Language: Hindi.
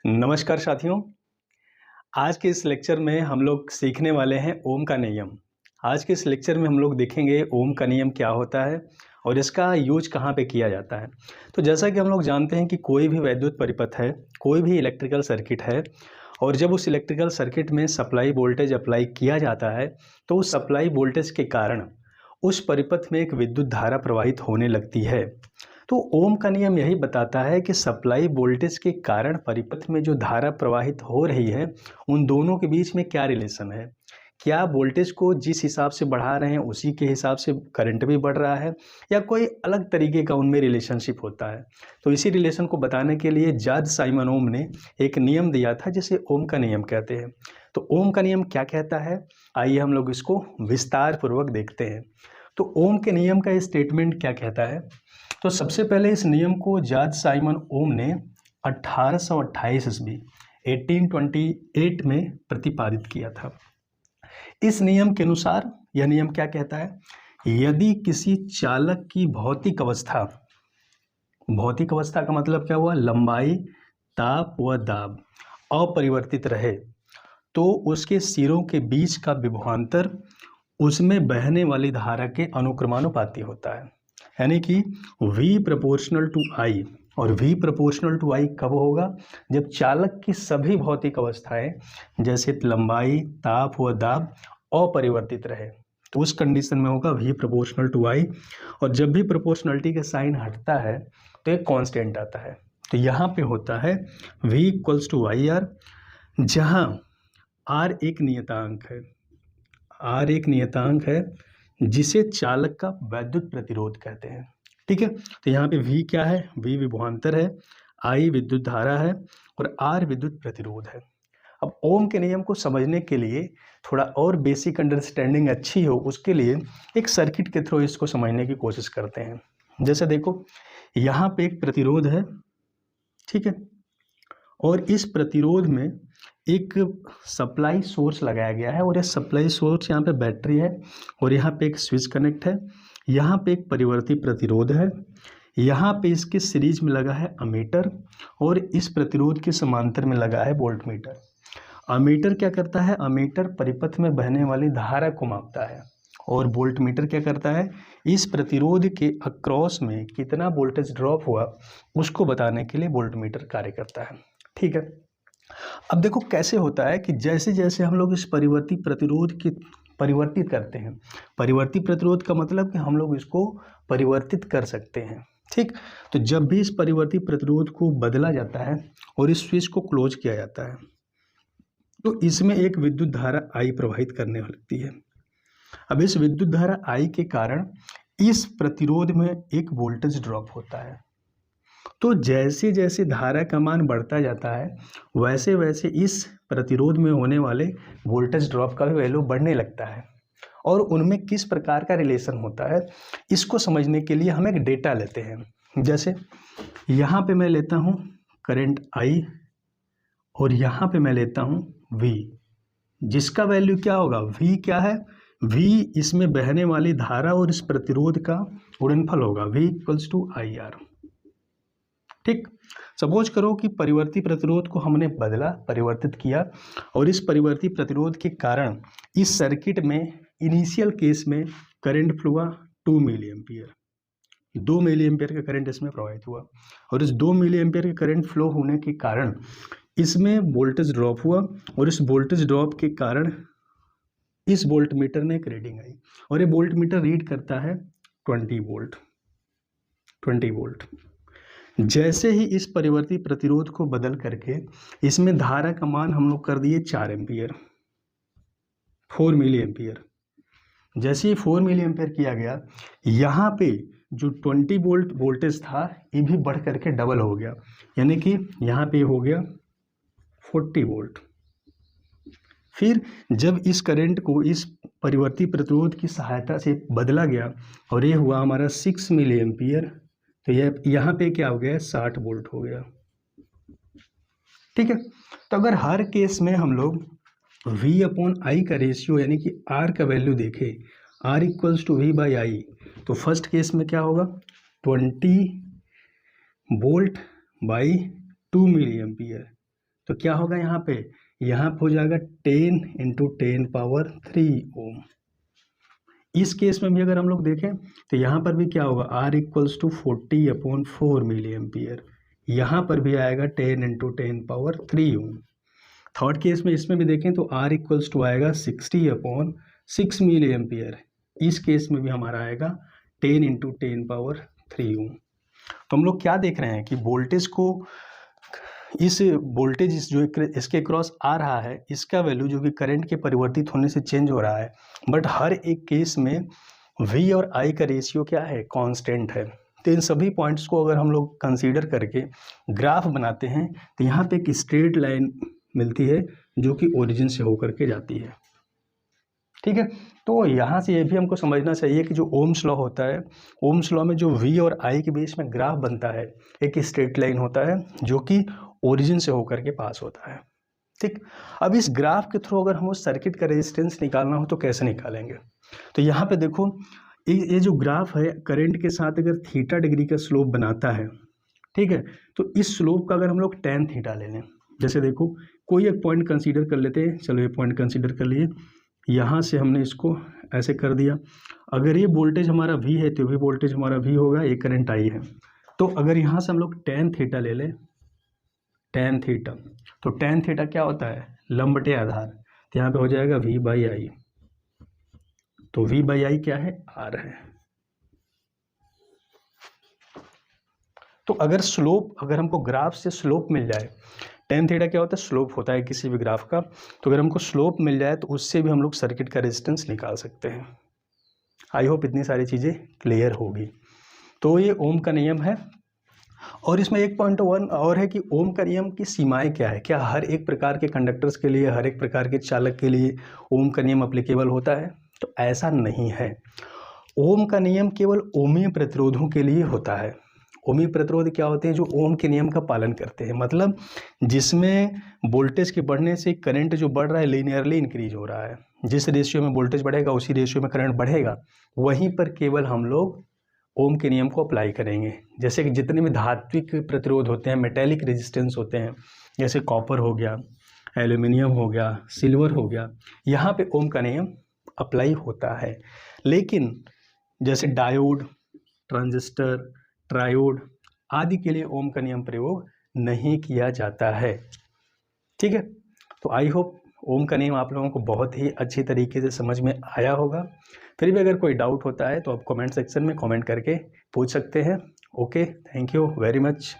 नमस्कार साथियों। आज के इस लेक्चर में हम लोग सीखने वाले हैं ओम का नियम। आज के इस लेक्चर में हम लोग देखेंगे ओम का नियम क्या होता है और इसका यूज कहाँ पे किया जाता है। तो जैसा कि हम लोग जानते हैं कि कोई भी वैद्युत परिपथ है, कोई भी इलेक्ट्रिकल सर्किट है और जब उस इलेक्ट्रिकल सर्किट में सप्लाई वोल्टेज अप्लाई किया जाता है तो उस सप्लाई वोल्टेज के कारण उस परिपथ में एक विद्युत धारा प्रवाहित होने लगती है। तो ओम का नियम यही बताता है कि सप्लाई वोल्टेज के कारण परिपथ में जो धारा प्रवाहित हो रही है उन दोनों के बीच में क्या रिलेशन है। क्या वोल्टेज को जिस हिसाब से बढ़ा रहे हैं उसी के हिसाब से करंट भी बढ़ रहा है या कोई अलग तरीके का उनमें रिलेशनशिप होता है। तो इसी रिलेशन को बताने के लिए जॉर्ज साइमन ओम ने एक नियम दिया था जिसे ओम का नियम कहते हैं। तो ओम का नियम क्या कहता है, आइए हम लोग इसको विस्तार पूर्वक देखते हैं। तो ओम के नियम का स्टेटमेंट क्या कहता है। तो सबसे पहले इस नियम को जॉर्ज साइमन ओम ने 1828 ईस्वी 1828 में प्रतिपादित किया था। इस नियम के अनुसार यह नियम क्या कहता है, यदि किसी चालक की भौतिक अवस्था का मतलब क्या हुआ, लंबाई, ताप व दाब अपरिवर्तित रहे तो उसके सिरों के बीच का विभवांतर उसमें बहने वाली धारा के अनुक्रमानुपाती होता है। यानी कि V प्रोपोर्शनल टू I, और V प्रोपोर्शनल टू I कब होगा, जब चालक की सभी भौतिक अवस्थाएं जैसे लंबाई, ताप व दाब अपरिवर्तित रहे तो उस कंडीशन में होगा V प्रोपोर्शनल टू I। और जब भी प्रोपोर्शनलिटी का साइन हटता है तो एक कांस्टेंट आता है। तो यहाँ पे होता है V इक्वल्स टू IR, जहाँ R एक नियतांक है जिसे चालक का वैद्युत प्रतिरोध कहते हैं। ठीक है, तो यहाँ पे V क्या है, V विभवांतर है, I विद्युत धारा है और R विद्युत प्रतिरोध है। अब ओम के नियम को समझने के लिए थोड़ा और बेसिक अंडरस्टैंडिंग अच्छी हो उसके लिए एक सर्किट के थ्रू इसको समझने की कोशिश करते हैं। जैसे देखो यहाँ पे एक प्रतिरोध है, ठीक है, और इस प्रतिरोध में एक सप्लाई सोर्स लगाया गया है और ये सप्लाई सोर्स यहाँ पे बैटरी है और यहाँ पे एक स्विच कनेक्ट है। यहाँ पे एक परिवर्ती प्रतिरोध है, यहाँ पे इसके सीरीज में लगा है अमीटर और इस प्रतिरोध के समांतर में लगा है वोल्टमीटर। अमीटर क्या करता है, अमीटर परिपथ में बहने वाली धारा को मापता है और वोल्टमीटर क्या करता है, इस प्रतिरोध के अक्रॉस में कितना वोल्टेज ड्रॉप हुआ उसको बताने के लिए वोल्टमीटर कार्य करता है। ठीक है, अब देखो कैसे होता है कि जैसे जैसे हम लोग इस परिवर्ती प्रतिरोध की परिवर्तित करते हैं, परिवर्ती प्रतिरोध का मतलब कि हम लोग इसको परिवर्तित कर सकते हैं। ठीक, तो जब भी इस परिवर्ती प्रतिरोध को बदला जाता है और इस स्विच को क्लोज किया जाता है तो इसमें एक विद्युत धारा I प्रवाहित करने लगती है। अब इस विद्युत धारा I के कारण इस प्रतिरोध में एक वोल्टेज ड्रॉप होता है। तो जैसे जैसे धारा का मान बढ़ता जाता है वैसे वैसे इस प्रतिरोध में होने वाले वोल्टेज ड्रॉप का भी वैल्यू बढ़ने लगता है और उनमें किस प्रकार का रिलेशन होता है इसको समझने के लिए हम एक डेटा लेते हैं। जैसे यहाँ पे मैं लेता हूँ करंट I और यहाँ पे मैं लेता हूँ V, जिसका वैल्यू क्या होगा, V क्या है, V इसमें बहने वाली धारा और इस प्रतिरोध का गुणनफल होगा, V इक्वल्स टू IR। ठीक, सपोज करो कि परिवर्ती प्रतिरोध को हमने बदला, परिवर्तित किया और इस परिवर्ती प्रतिरोध के कारण इस सर्किट में इनिशियल केस में करंट फ्लो हुआ 2 मिली एम्पियर, 2 मिली एम्पियर का करंट इसमें प्रवाहित हुआ और इस 2 मिली एम्पियर के करंट फ्लो होने के कारण इसमें वोल्टेज ड्रॉप हुआ और इस वोल्टेज ड्रॉप के कारण इस वोल्टमीटर में एक रीडिंग आई और ये वोल्टमीटर रीड करता है 20 वोल्ट। जैसे ही इस परिवर्ती प्रतिरोध को बदल करके इसमें धारा का मान हम लोग कर दिए 4 एम्पियर, 4 मिली एम्पियर। जैसे ही 4 मिली एम्पियर किया गया, यहाँ पे जो 20 वोल्ट वोल्टेज था ये भी बढ़ करके डबल हो गया, यानी कि यहाँ पे हो गया 40 वोल्ट। फिर जब इस करंट को इस परिवर्ती प्रतिरोध की सहायता से बदला गया और ये हुआ हमारा 6 मिली एम्पियर, तो यह यहाँ पे क्या हो गया, 60 वोल्ट हो गया। ठीक है, तो अगर हर केस में हम लोग V अपॉन I का रेशियो यानी कि R का वैल्यू देखें, R equals to V by I, तो फर्स्ट केस में क्या होगा, 20 वोल्ट बाई 2 मिली एम्पियर, तो क्या होगा यहाँ पे हो जाएगा 10 × 10⁻³ ओम। इस केस में भी अगर हम लोग देखें तो यहाँ पर भी क्या होगा R = 40/4 मिली एम्पियर, यहाँ पर भी आएगा 10 × 10⁻³ ओम। थर्ड केस में इसमें भी देखें तो R = आएगा 60/6 मिली एम्पियर, इस केस में भी हमारा आएगा 10 × 10⁻³ ओम। तो हम लोग क्या देख रहे हैं कि वोल्टेज को इस जो इसके क्रॉस आ रहा है, इसका वैल्यू जो कि करंट के परिवर्तित होने से चेंज हो रहा है, बट हर एक केस में V और I का रेशियो क्या है, कांस्टेंट है। तो इन सभी पॉइंट्स को अगर हम लोग कंसीडर करके ग्राफ बनाते हैं तो यहाँ पे एक स्ट्रेट लाइन मिलती है जो कि ओरिजिन से होकर के जाती है, ठीक है। तो यहाँ से ये भी हमको समझना चाहिए कि जो ओम्स लॉ होता है, ओम्स लॉ में जो V और I के बीच में ग्राफ बनता है, एक स्ट्रेट लाइन होता है जो कि ओरिजिन से होकर के पास होता है, ठीक। अब इस ग्राफ के थ्रू अगर हम उस सर्किट का रेजिस्टेंस निकालना हो तो कैसे निकालेंगे, तो यहाँ पे देखो ये जो ग्राफ है करंट के साथ अगर थीटा डिग्री का स्लोप बनाता है, ठीक है, तो इस स्लोप का अगर हम लोग tan थीटा ले लें, जैसे देखो कोई एक पॉइंट कंसीडर कर लेते हैं, चलो ये पॉइंट कंसीडर कर लिए, यहाँ से हमने इसको ऐसे कर दिया। अगर ये वोल्टेज हमारा V है तो भी वोल्टेज हमारा V होगा, ये करंट I है। तो अगर यहाँ से हम लोग tan थीटा ले लें, tan थीटा, तो tan थीटा क्या होता है, लंब बटे आधार, तो यहाँ पे हो जाएगा V/I। तो V/I क्या है, R है। तो अगर हमको ग्राफ से स्लोप मिल जाए, tan थीटा क्या होता है, स्लोप होता है किसी भी ग्राफ का, तो अगर हमको स्लोप मिल जाए तो उससे भी हम लोग सर्किट का रेजिस्टेंस निकाल सकते हैं। आई होप इतनी सारी चीज़ें क्लियर होगी। तो ये ओम का नियम है। और इसमें 1.1 और है कि ओम का नियम की सीमाएं क्या है, क्या हर एक प्रकार के कंडक्टर्स के लिए, हर एक प्रकार के चालक के लिए ओम का नियम अप्लीकेबल होता है, तो ऐसा नहीं है। ओम का नियम केवल ओमीय प्रतिरोधों के लिए होता है। ओमीय प्रतिरोध क्या होते हैं, जो ओम के नियम का पालन करते हैं, मतलब जिसमें वोल्टेज के बढ़ने से करंट जो बढ़ रहा है लीनियरली इंक्रीज हो रहा है, जिस रेशियो में वोल्टेज बढ़ेगा उसी रेशियो में करंट बढ़ेगा, वहीं पर केवल हम लोग ओम के नियम को अप्लाई करेंगे। जैसे कि जितने भी धात्विक प्रतिरोध होते हैं, मेटेलिक रेजिस्टेंस होते हैं, जैसे कॉपर हो गया, एल्यूमिनियम हो गया, सिल्वर हो गया, यहाँ पे ओम का नियम अप्लाई होता है। लेकिन जैसे डायोड, ट्रांजिस्टर, ट्रायोड आदि के लिए ओम का नियम प्रयोग नहीं किया जाता है, ठीक है। तो आई होप ओम का नियम आप लोगों को बहुत ही अच्छी तरीके से समझ में आया होगा। फिर भी अगर कोई डाउट होता है तो आप कमेंट सेक्शन में कमेंट करके पूछ सकते हैं। Okay, thank you very much.